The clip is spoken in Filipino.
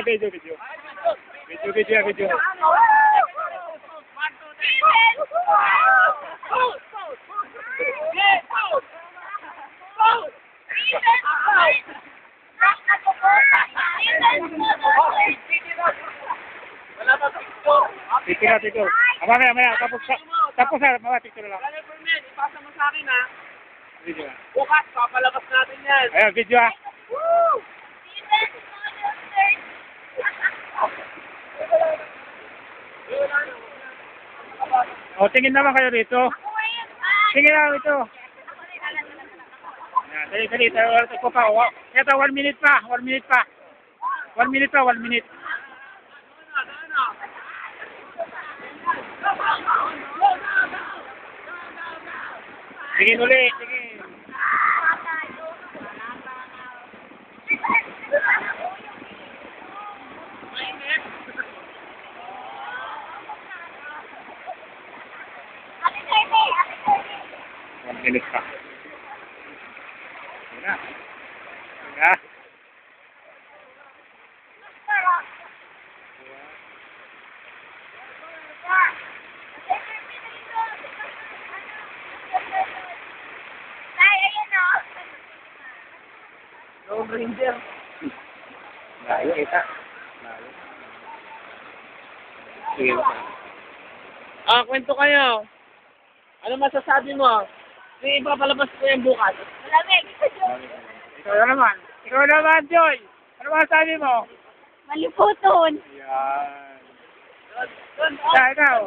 video, video. Video, video, video. Picture na, picture. Mamaya, tapos na, mga picture lang. Ipasa mo sa akin, ha? Video. Bukas, papalabas natin yan. Ayan, video ha. Woo! O, tingin naman kayo rito. Tingin naman rito. Ayan, dali. Ito pa. Ito, 1 minute pa. 1 minute pa. 1 minute pa, 1 minute. Tingin ulit, tingin. Minute pa. Ayan na. Lone Ranger. Layo, kita. Layo. Sige. Kwento kayo. Ano masasabi mo? Hindi ipapalabas ko yung bukas. Malamig. Ikaw naman, Joy. Ano masasabi mo? Maliputon. Yan. Ikaw.